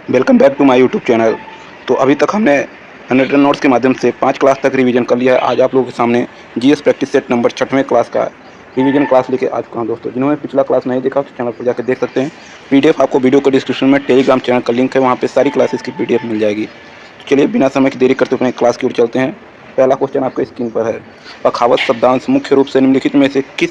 Welcome back to my YouTube channel. तो अभी तक हमने हैंडरिटन नोट्स के माध्यम से 5 क्लास तक रिवीजन कर लिया है। आज आप लोगों के सामने जीएस प्रैक्टिस सेट नंबर 6वें क्लास का रिवीजन क्लास लेके आ चुका हूं। दोस्तों, जिन्होंने पिछला क्लास नहीं देखा तो चैनल पर जाकर देख सकते हैं। पीडीएफ आपको वीडियो के डिस्क्रिप्शन में टेलीग्राम चैनल का लिंक है, वहाँ पर सारी क्लासेस की पीडीएफ मिल जाएगी। तो चलिए बिना समय की देरी करते हुए क्लास की ओर चलते हैं। पहला क्वेश्चन आपके स्क्रीन पर है। पखावज शब्दांश मुख्य रूप से निम्नलिखित में से किस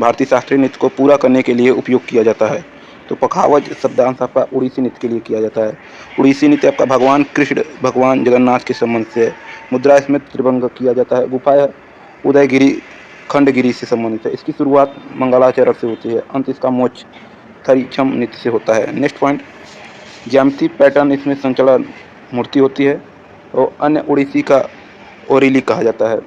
भारतीय शास्त्रीय नृत्य को पूरा करने के लिए उपयोग किया जाता है? तो पखावज शब्दांश आपका उड़ीसी नृत्य के लिए किया जाता है। उड़ीसी नृत्य आपका भगवान कृष्ण भगवान जगन्नाथ के संबंध से है। मुद्रा इसमें त्रिभंग किया जाता है। गुफा है उदयगिरी खंडगिरी से संबंधित है। इसकी शुरुआत मंगलाचरण से होती है, अंत इसका मोक्ष थरीछम नृत्य से होता है। नेक्स्ट पॉइंट, ज्यामिति पैटर्न इसमें संचलन मूर्ति होती है और अन्य उड़ीसी का ओरिली कहा जाता है।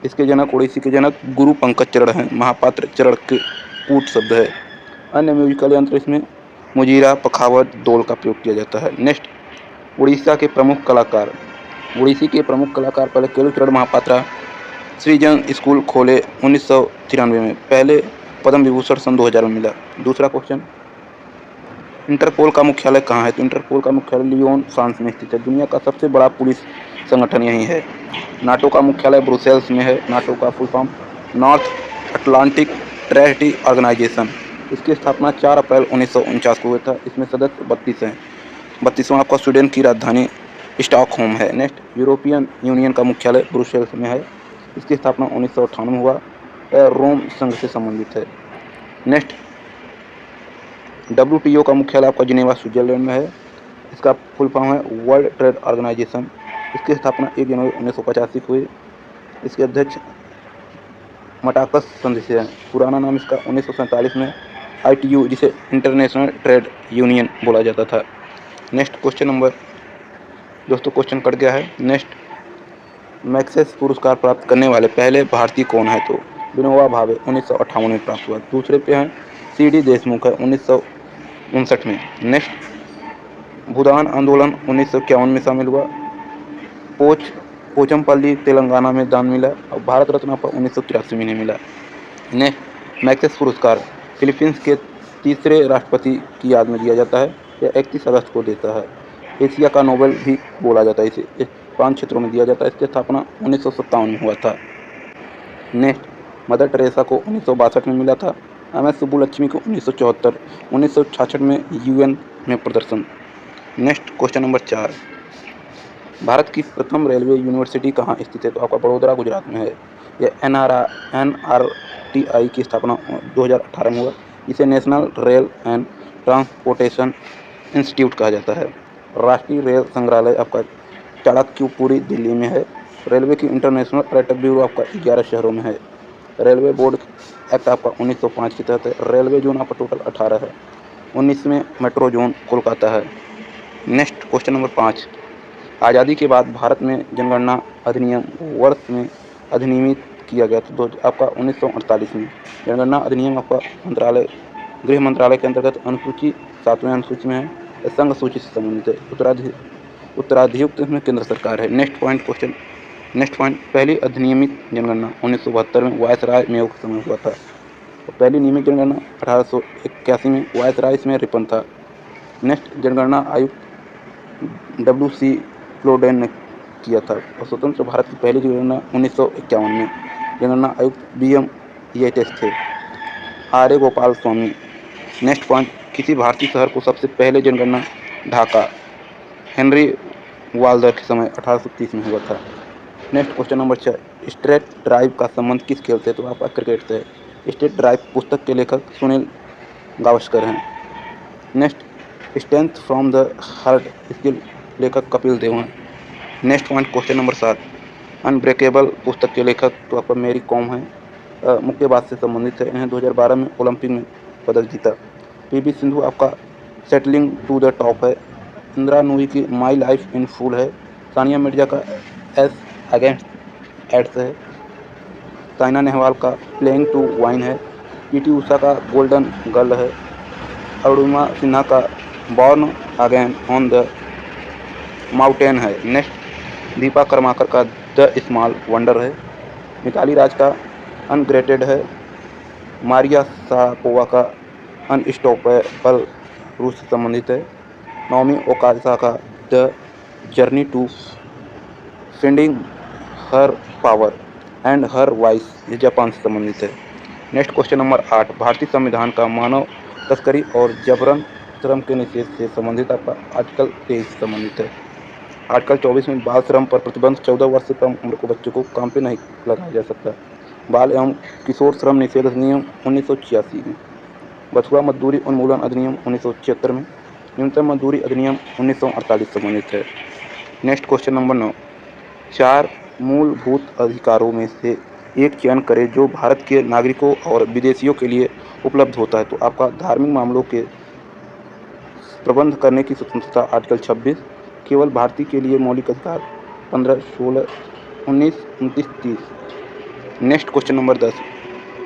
इसके जनक उड़ीसी के जनक गुरु पंकज चरण हैं। महापात्र चरण के कूट शब्द है। अन्य म्यूजिकल यंत्र इसमें मुजीरा पखावज डोल का प्रयोग किया जाता है। नेक्स्ट, उड़ीसा के प्रमुख कलाकार। उड़ीसी के प्रमुख कलाकार पहले केलुचरण महापात्रा सृजन स्कूल खोले 1993 में। पहले पद्म विभूषण सन 2000 में मिला। दूसरा क्वेश्चन, इंटरपोल का मुख्यालय कहाँ है? तो इंटरपोल का मुख्यालय लियोन फ्रांस में स्थित है। दुनिया का सबसे बड़ा पुलिस संगठन यही है। नाटो का मुख्यालय ब्रुसेल्स में है। नाटो का full form North Atlantic Treaty Organization. इसकी स्थापना 4 अप्रैल 1949 को हुआ था। इसमें सदस्य 32 हैं। 32वां आपका स्वीडन की राजधानी स्टॉकहोम है। नेक्स्ट, यूरोपियन यूनियन का मुख्यालय ब्रुसेल्स में है। इसकी स्थापना 1998 में हुआ। रोम संघ से संबंधित है। नेक्स्ट, WTO का मुख्यालय आपका जिनेवा स्विट्जरलैंड में है। इसका फुल फॉर्म है वर्ल्ड ट्रेड ऑर्गेनाइजेशन। इसकी स्थापना 1 जनवरी 1985 को हुई। इसके अध्यक्ष मटाकस संधि से है। पुराना नाम इसका 1947 में ITU, जिसे इंटरनेशनल ट्रेड यूनियन बोला जाता था। नेक्स्ट क्वेश्चन नंबर, दोस्तों क्वेश्चन कट गया है। नेक्स्ट, मैग्सेसे पुरस्कार प्राप्त करने वाले पहले भारतीय कौन है? तो विनोबा भावे 1958 में प्राप्त हुआ। दूसरे पे हैं CD देशमुख है 1959 में। नेक्स्ट, भूदान आंदोलन 1951 में शामिल हुआ। पोचमपल्ली तेलंगाना में दान मिला और भारत रत्न पर 1983 में नहीं मिला। नेक्स्ट, मैग्सेसे पुरस्कार फिलीपींस के तीसरे राष्ट्रपति की याद में दिया जाता है। यह 31 अगस्त को देता है। एशिया का नोबेल भी बोला जाता है। इसे 5 क्षेत्रों में दिया जाता है। इसकी स्थापना 1957 में हुआ था। नेक्स्ट, मदर टेरेसा को 1962 में मिला था। MS सुब्बुलक्ष्मी को 1974, 1966 में UN में प्रदर्शन। नेक्स्ट क्वेश्चन नंबर 4, भारत की प्रथम रेलवे यूनिवर्सिटी कहाँ स्थित है? तो आपका बड़ोदरा गुजरात में है। यह NRTI की स्थापना 2018 में हुआ। इसे national rail and transportation institute कहा जाता है। राष्ट्रीय रेल संग्रहालय आपका चाणक्यपुरी दिल्ली में है। रेलवे की इंटरनेशनल पर्यटक ब्यूरो आपका 11 शहरों में है। रेलवे बोर्ड एक्ट आपका 1905 के तहत है। रेलवे जोन आपका टोटल 18 है। 19वें मेट्रो जोन कोलकाता है। नेक्स्ट क्वेश्चन नंबर 5, आज़ादी के बाद भारत में जनगणना अधिनियम वर्ष में अधिनियमित किया गया तो आपका 1948 में। जनगणना अधिनियम आपका गृह मंत्रालय के अंतर्गत अनुसूची 7वें अनुसूची में है। संघ सूची से संबंधित है। उत्तराधियुक्त में केंद्र सरकार है। नेक्स्ट पॉइंट, पहली अधिनियमित जनगणना 1972 में वायसराय मेयो के समय हुआ था। तो पहली नियमित जनगणना 1881 में वायसराय इसमें रिपन था। नेक्स्ट, जनगणना आयुक्त WC प्लोडेन ने किया था और स्वतंत्र भारत की पहली जनगणना 1951 में। जनगणना आयुक्त BM येटेस थे। आर्य गोपाल स्वामी। नेक्स्ट पॉइंट, किसी भारतीय शहर को सबसे पहले जनगणना ढाका हेनरी वाल्डर के समय 1830 में हुआ था। Next question number 6, state drive का संबंध किस खेल से? तो आपका क्रिकेट से है। स्टेट ड्राइव पुस्तक के लेखक सुनील गावस्कर हैं। Next, strength from the heart, इसके लेखक कपिल देव हैं। Next point, question number 7, unbreakable पुस्तक के लेखक तो आपका मेरी कॉम है। मुक्केबाज से संबंधित है। इन्हें 2012 में ओलंपिक में पदक जीता। PV सिंधु आपका सेटलिंग टू द टॉप है। इंदिरा नूरी की माई लाइफ इन फुल है। सानिया मिर्जा का एस अगेंस्ट एड्स है। साइना नेहवाल का प्लेइंग टू वाइन है। PT उषा का गोल्डन गर्ल है। अरुणिमा सिन्हा का born again on the mountain है। नेक्स्ट, दीपा कर्माकर का द स्मॉल वंडर है। मिताली राज का अनग्रेटेड है। मारिया सारापोवा का अनस्टॉपेबल रूस से संबंधित है। Naomi Osaka the journey to finding her power and her voice, ये जापान से संबंधित है। नेक्स्ट क्वेश्चन नंबर 8, भारतीय संविधान का मानव तस्करी और जबरन श्रम के निषेध से संबंधित आपका आर्टिकल 23 से संबंधित है। आर्टिकल 24 में बाल श्रम पर प्रतिबंध, 14 वर्ष से कम उम्र के बच्चों को काम पे नहीं लगाया जा सकता। बाल एवं किशोर श्रम निषेध अधिनियम 1986 में, बछुआ मजदूरी उन्मूलन अधिनियम 1976 में, न्यूनतम मजदूरी अधिनियम 1948 संबंधित है। नेक्स्ट क्वेश्चन नंबर 9, 4 मूलभूत अधिकारों में से एक चयन करें जो भारत के नागरिकों और विदेशियों के लिए उपलब्ध होता है। तो आपका धार्मिक मामलों के प्रबंध करने की स्वतंत्रता आर्टिकल 26, केवल भारतीय के लिए मौलिक अधिकार 15, 16, 19, 29, 30। नेक्स्ट क्वेश्चन नंबर 10,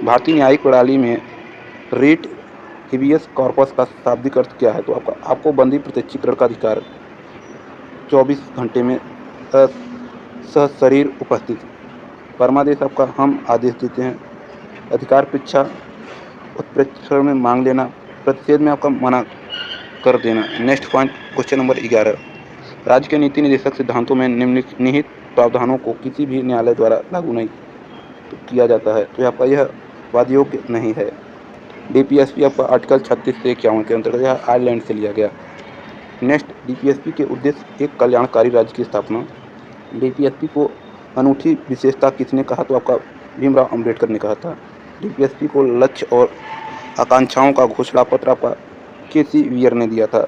भारतीय न्यायिक प्रणाली में रीट हिबियस कॉर्पस का शाब्दिक अर्थ क्या है। तो आपको बंदी प्रत्यक्षीकरण का अधिकार, 24 घंटे में सशरीर उपस्थित। परमादेश आपका हम आदेश देते हैं। अधिकार परीक्षा उत्प्रेक्षण में मांग लेना, प्रतिषेध में आपका मना कर देना। नेक्स्ट पॉइंट क्वेश्चन नंबर 11, राज्य के नीति निर्देशक सिद्धांतों में निहित प्रावधानों को किसी भी न्यायालय द्वारा लागू नहीं किया जाता है। तो आपका यह वादयोग्य नहीं है। डीपीएसपी आपका आर्टिकल 36 से 51 के अंतर्गत यह आयरलैंड से लिया गया। नेक्स्ट, डीपीएसपी के उद्देश्य एक कल्याणकारी राज्य की स्थापना। डीपीएसपी को अनूठी विशेषता किसने कहा। तो आपका भीमराव अम्बेडकर ने कहा था। डीपीएसपी को लक्ष्य और आकांक्षाओं का घोषणा पत्र आपका केसी वियर ने दिया था।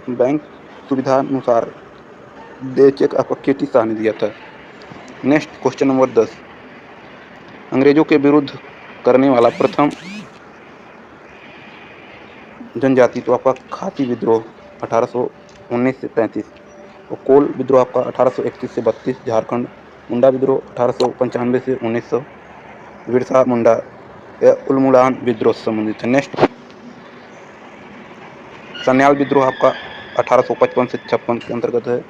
बैंक सुविधानुसार दे चेक आपका केटी शाह ने दिया था। नेक्स्ट क्वेश्चन नंबर 10, अंग्रेजों के विरुद्ध करने वाला प्रथम जनजाति। तो आपका खासी विद्रोह 1819 से 35, और कोल विद्रोह आपका 1831 से 32 झारखंड, मुंडा विद्रोह 1895 से 1900 बिरसा मुंडा या उलमुड़ान विद्रोह से संबंधित है। नेक्स्ट, सन्याल विद्रोह आपका 1855 से 56 के अंतर्गत है,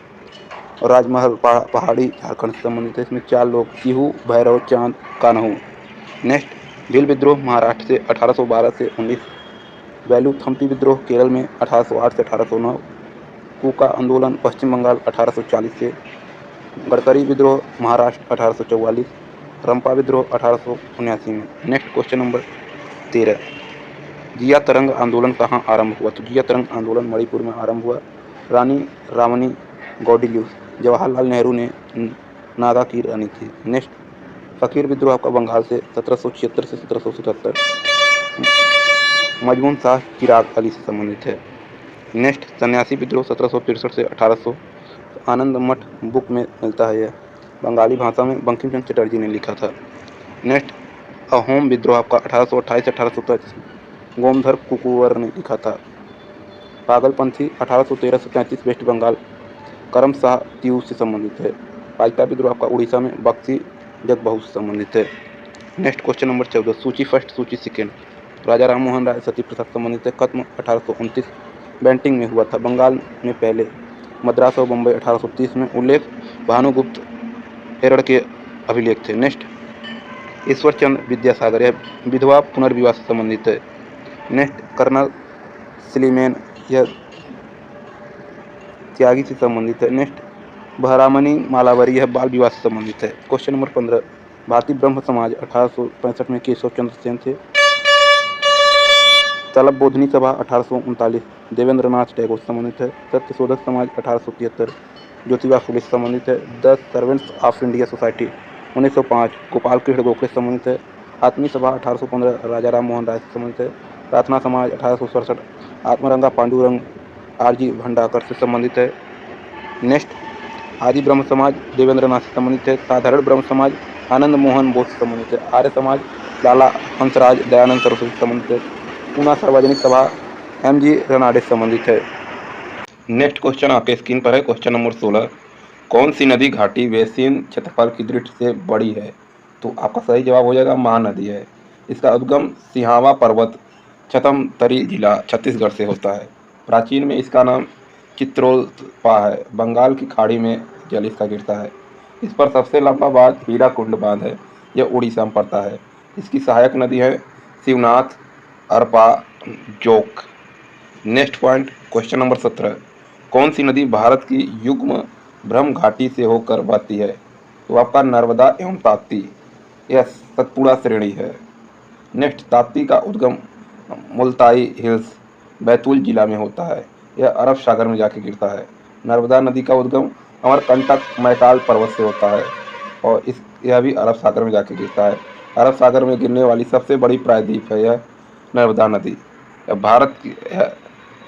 और राजमहल पहाड़ी झारखंड से संबंधित है। इसमें 4 लोग, सीहू, भैरव, चांद, कान्हू। नेक्स्ट, भील विद्रोह महाराष्ट्र से 1812 से 19, वेलुथम्पी विद्रोह केरल में 1808 से 1809, कूका आंदोलन पश्चिम बंगाल 1840 से, गडकरी विद्रोह महाराष्ट्र 1844, रंपा विद्रोह 1879 में। नेक्स्ट क्वेश्चन नंबर 13, जिया तरंग आंदोलन कहाँ आरंभ हुआ। तो जिया तरंग आंदोलन मणिपुर में आरंभ हुआ। रानी रामनी गौडिल्यू जवाहरलाल नेहरू ने नागा की रानी थी। नेक्स्ट, फकीर विद्रोह आपका बंगाल से 1776 से 1777, मजमून शाह चिराग अली से संबंधित है। नेक्स्ट, सन्यासी विद्रोह 1763 से 1800, आनंद मठ बुक में मिलता है। यह बंगाली भाषा में बंकिम चंद्र चटर्जी ने लिखा था। नेक्स्ट, अहोम विद्रोह आपका 1828 से 1833, गोमधर कुकुवर ने लिखा था। पागलपंथी 1813 से 33 वेस्ट बंगाल, करम शाह तीऊ से संबंधित है। पाइका विद्रोह आपका उड़ीसा में बक्सी जगबहू से संबंधित है। नेक्स्ट क्वेश्चन नंबर 14, सूची फर्स्ट सूची सेकेंड। राजा राम मोहन राय सती प्रथा संबंधित है। खत्म 1829 बैंटिंग में हुआ था। बंगाल में पहले, मद्रास और बम्बई 1830 में। उल्लेख भानुगुप्त हेरड़ के अभिलेख थे। नेक्स्ट, ईश्वर चंद्र विद्यासागर, यह विधवा पुनर्विवाह से संबंधित है। नेक्स्ट, कर्नल सिलीमेन, यह त्यागी से संबंधित है। नेक्स्ट, बहरामनी मालावरी, यह बाल विवाह से संबंधित है। क्वेश्चन नंबर 15, भारतीय ब्रह्म समाज 1865 में केशव चंद्र सेन थे। तलब बोधनी सभा 1839 देवेंद्र नाथ टैगोर से संबंधित है। सत्यशोधक समाज 1873 ज्योतिबा फुले से संबंधित है। The servants of India society 1905 Gopal Krishna Gokhale से संबंधित है। आत्मी सभा 1815 राजा राम मोहन राय से संबंधित है। प्रार्थना समाज 1867 आत्मरंगा पांडुरंग आरजी भंडाकर से संबंधित है। नेक्स्ट, आदि ब्रह्म समाज देवेंद्र नाथ से संबंधित है। साधारण ब्रह्म समाज आनंद मोहन बोस से संबंधित है। आर्य समाज लाला हंसराज दयानंद सरस्वती से संबंधित है। पूना सार्वजनिक सभा एमजी रनाडे से संबंधित है। नेक्स्ट क्वेश्चन आपके स्क्रीन पर है। क्वेश्चन नंबर 16, कौन सी नदी घाटी बेसिन क्षेत्रफल की दृष्टि से बड़ी है। तो आपका सही जवाब हो जाएगा महानदी है। इसका उद्गम सिहावा पर्वत छतमतरी जिला छत्तीसगढ़ से होता है। प्राचीन में इसका नाम चित्रोल्पा है। बंगाल की खाड़ी में जल इसका गिरता है। इस पर सबसे लंबा बांध हीराकुंड बांध है। यह उड़ीसा में पड़ता है। इसकी सहायक नदी है Shivnath, Arpa, joke. Next point question number 17, कौन सी नदी भारत की युग्म ब्रह्म घाटी से होकर बहती है? तो आपका नर्मदा एवं ताप्ती, यह सतपुड़ा श्रेणी है। नेक्स्ट, ताप्ती का उद्गम मुल्ताई हिल्स बैतूल जिला में होता है। यह अरब सागर में जाके गिरता है। नर्मदा नदी का उद्गम अमरकंटक मैकाल पर्वत से होता है और यह भी अरब सागर में जाके गिरता है। अरब सागर में गिरने वाली सबसे बड़ी प्रायद्वीप है यह नर्मदा नदी। यह भारत की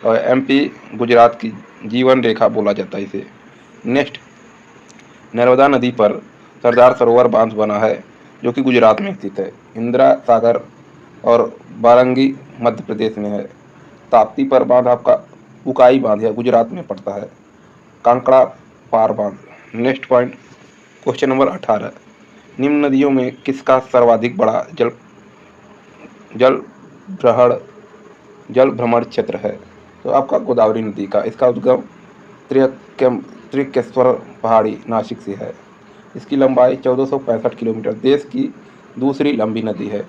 और एमपी गुजरात की जीवन रेखा बोला जाता है इसे। नेक्स्ट, नर्मदा नदी पर सरदार सरोवर बांध बना है जो कि गुजरात में स्थित है। इंदिरा सागर और बारंगी मध्य प्रदेश में है। ताप्ती पर बांध आपका उकाई बांध है, गुजरात में पड़ता है। कांकड़ा पार बांध। नेक्स्ट पॉइंट, क्वेश्चन नंबर 18, निम्न नदियों में किसका सर्वाधिक बड़ा जल भ्रमण क्षेत्र है? तो आपका गोदावरी नदी का। इसका उद्गम त्रिकेश्वर पहाड़ी नासिक से है। इसकी लंबाई 1465 किलोमीटर, देश की दूसरी लंबी नदी है।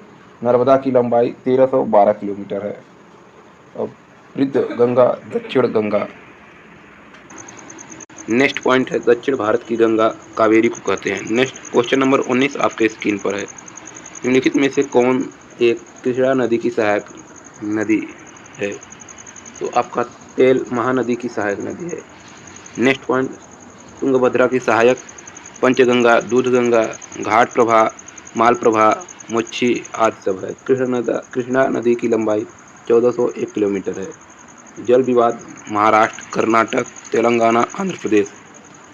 नर्मदा की लंबाई 1312 किलोमीटर है। और वृद्ध गंगा, दक्षिण गंगा। नेक्स्ट पॉइंट है, दक्षिण भारत की गंगा कावेरी को कहते हैं। नेक्स्ट क्वेश्चन नंबर 19 आपके स्क्रीन पर है। निम्नलिखित में से कौन एक कृष्णा नदी की सहायक नदी है? तो आपका तेल महानदी की सहायक नदी है। नेक्स्ट पॉइंट, तुंगभद्रा की सहायक पंचगंगा, दूधगंगा, घाट प्रभा, माल प्रभा, मुच्छी आदि सब है। कृष्णा नदी की लंबाई 1401 किलोमीटर है। जल विवाद महाराष्ट्र, कर्नाटक, तेलंगाना, आंध्र प्रदेश।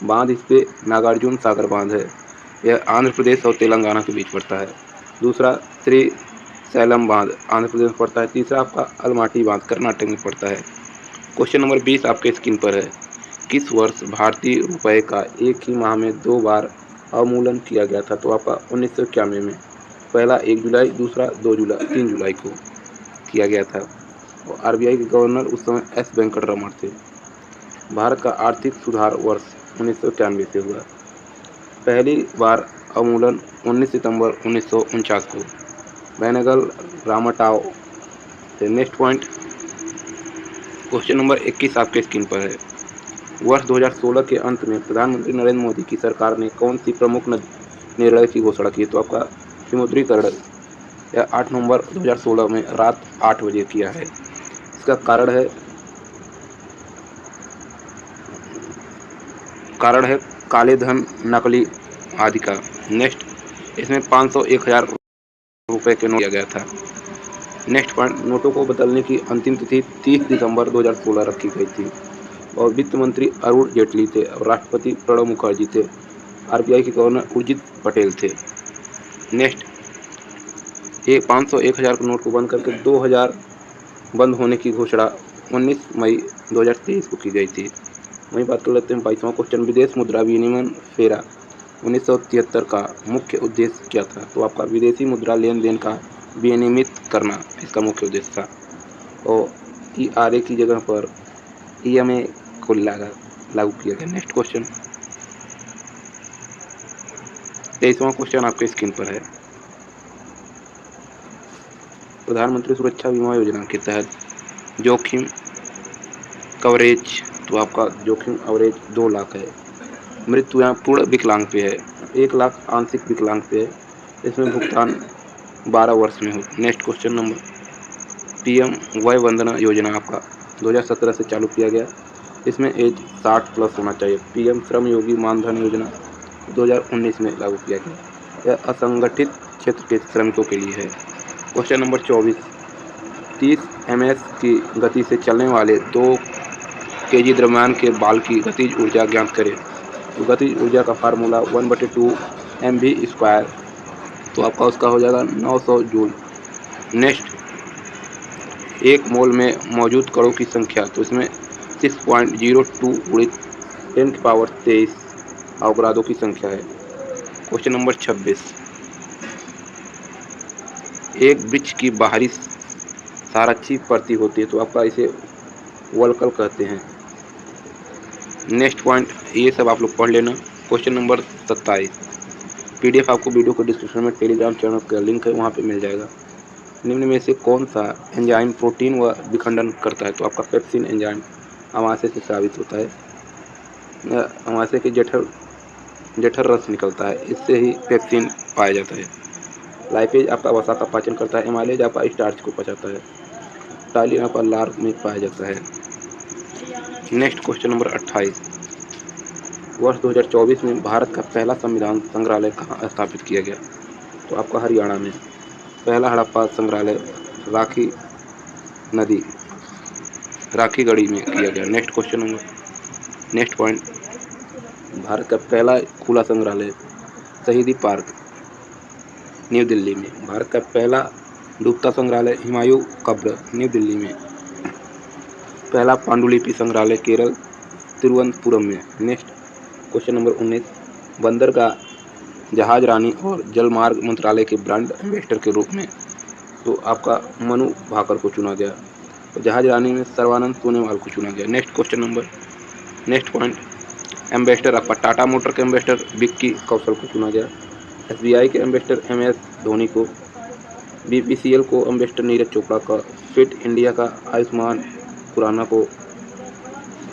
बांध इस पे नागार्जुन सागर बांध है। यह आंध्र प्रदेश और तेलंगाना के बीच पड़ता है। दूसरा श्री सैलम बांध आंध्र प्रदेश में पड़ता है। तीसरा आपका अलमाटी बांध कर्नाटक में पड़ता है। क्वेश्चन नंबर 20 आपके स्क्रीन पर है। किस वर्ष भारतीय रुपए का एक ही माह में 2 बार अवमूल्यन किया गया था? तो आपका 1991 में। पहला 1 जुलाई, दूसरा 3 जुलाई को किया गया था। और आरबीआई के गवर्नर उस समय एस वेंकट रमण थे। भारत का आर्थिक सुधार वर्ष 1991 से हुआ। पहली बार अवमूल्यन 19 सितंबर 1949 को बेनेगल रामाटाओ से। नेक्स्ट पॉइंट, क्वेश्चन नंबर 21 आपके स्क्रीन पर है। वर्ष 2016 के अंत में प्रधानमंत्री नरेंद्र मोदी की सरकार ने कौन सी प्रमुख निर्णय की घोषणा की? तो आपका विमुद्रीकरण, यह 8 नवंबर 2016 में रात 8 बजे किया है। इसका कारण है काले धन, नकली आदि का। नेक्स्ट, इसमें 500, 1000 रुपए के नोट दिया गया था। नेक्स्ट पॉइंट, नोटों को बदलने की अंतिम तिथि 30 दिसंबर 2016 रखी गई थी और वित्त मंत्री अरुण जेटली थे और राष्ट्रपति प्रणब मुखर्जी थे। आरबीआई के गवर्नर उर्जित पटेल थे। नेक्स्ट, 500, 1000 के नोट को बंद करके 2000 बंद होने की घोषणा 19 मई 2023 को की गई थी। वहीं बात कर लेते हैं 22वां क्वेश्चन, विदेश मुद्रा विनिमय फेरा 1973 का मुख्य उद्देश्य क्या था? तो आपका विदेशी मुद्रा लेन देन का विनियमित करना इसका मुख्य उद्देश्य था। और ERA की जगह पर EMA को लागू किया गया। नेक्स्ट क्वेश्चन, 23वां क्वेश्चन आपके स्क्रीन पर है। प्रधानमंत्री सुरक्षा बीमा योजना के तहत जोखिम कवरेज, तो आपका जोखिम कवरेज 2 लाख है। मृत्यु या पूर्ण विकलांग पे है, 1 लाख आंशिक विकलांग पे है। इसमें भुगतान 12 वर्ष में हो। नेक्स्ट क्वेश्चन नंबर, PM वय वंदना योजना आपका 2017 से चालू किया गया। इसमें एज 60 प्लस होना चाहिए। PM श्रम योगी मानधन योजना 2019 में लागू किया गया। यह असंगठित क्षेत्र के श्रमिकों के लिए है। क्वेश्चन नंबर 24, 30 ms की गति से चलने वाले 2 kg द्रव्यमान के बाल की गतिज ऊर्जा ज्ञात करें। तो गतिज ऊर्जा का फार्मूला 1/2 mv², तो आपका उसका हो जाएगा 900 जूल। नेक्स्ट, 1 मोल में मौजूद कणों की संख्या, तो इसमें 6.02 गुणित 10⁻23 अवग्रादों की संख्या है। क्वेश्चन नंबर 26, एक वृक्ष की बाहरी सारक्षी परती होती है, तो आपका इसे वल्कल कहते हैं। नेक्स्ट पॉइंट, ये सब आप लोग पढ़ लेना। क्वेश्चन नंबर 27, PDF आपको वीडियो के डिस्क्रिप्शन में टेलीग्राम चैनल का लिंक है, वहाँ पे मिल जाएगा। निम्न में से कौन सा एंजाइम प्रोटीन व विखंडन करता है? तो आपका पेप्सिन एंजाइम। अमाशय से स्रावित होता है। अमाशय के जठर रस निकलता है, इससे ही पेप्सिन पाया जाता है। लाइपेज आपका वसा का पाचन करता है। एमाइलेज आपका स्टार्च को पचाता है। टालिन आपका लार्व में पाया जाता है। Next question number 28। वर्ष 2024 में भारत का पहला संविधान संग्रहालय कहाँ स्थापित किया गया? तो आपका हरियाणा में। पहला हड़प्पा संग्रहालय राखी नदी राखीगढ़ी में किया गया। नेक्स्ट पॉइंट, भारत का पहला खुला संग्रहालय शहीदी पार्क न्यू दिल्ली में। भारत का पहला डूबता संग्रहालय हुमायूं कब्र न्यू दिल्ली में। पहला पांडुलिपि संग्रहालय केरल तिरुवनंतपुरम में। Next question number 19। बंदरगाह, जहाज रानी और जलमार्ग मंत्रालय के ब्रांड एम्बेसडर के रूप में तो आपका मनु भाकर को चुना गया। और जहाज रानी में सर्बानंद सोनेवाल को चुना गया। नेक्स्ट पॉइंट, एम्बेसडर आपका टाटा मोटर के एम्बेसडर विक्की कौशल को चुना गया। SBI के एम्बेसडर MS धोनी को। BPCL को एम्बेसडर नीरज चोपड़ा का। फिट इंडिया का आयुष्मान खुराना को।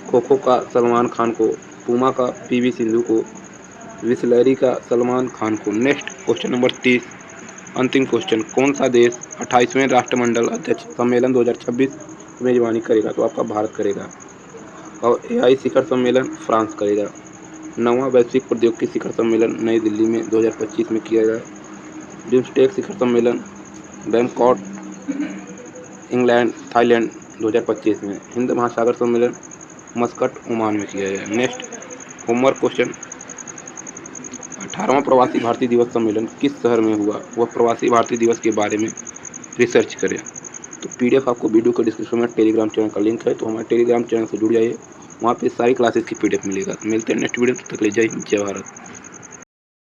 खो खो का सलमान खान को। पूमा का PV सिंधु को। बिसलेरी का सलमान खान को। नेक्स्ट क्वेश्चन नंबर 30, अंतिम क्वेश्चन। कौन सा देश 28वें राष्ट्रमंडल अध्यक्ष सम्मेलन 2026 मेजबानी करेगा? तो आपका भारत करेगा। और AI शिखर सम्मेलन फ्रांस करेगा। 9वां वैश्विक प्रौद्योगिकी शिखर सम्मेलन नई दिल्ली में 2025 में किया गया। बिम्स्टेक शिखर सम्मेलन बैंकॉक इंग्लैंड थाईलैंड 2025 में। हिंद महासागर सम्मेलन मस्कट ओमान में किया गया। नेक्स्ट होमवर्क क्वेश्चन, 18वां प्रवासी भारतीय दिवस सम्मेलन किस शहर में हुआ? वह प्रवासी भारतीय दिवस के बारे में रिसर्च करें। तो PDF आपको वीडियो के डिस्क्रिप्शन में टेलीग्राम चैनल का लिंक है, तो हमारे टेलीग्राम चैनल से जुड़ जाइए, वहाँ पे सारी क्लासेस की PDF मिलेगा। मिलते हैं नेक्स्ट वीडियो, तब तक के लिए जय हिंद जय भारत।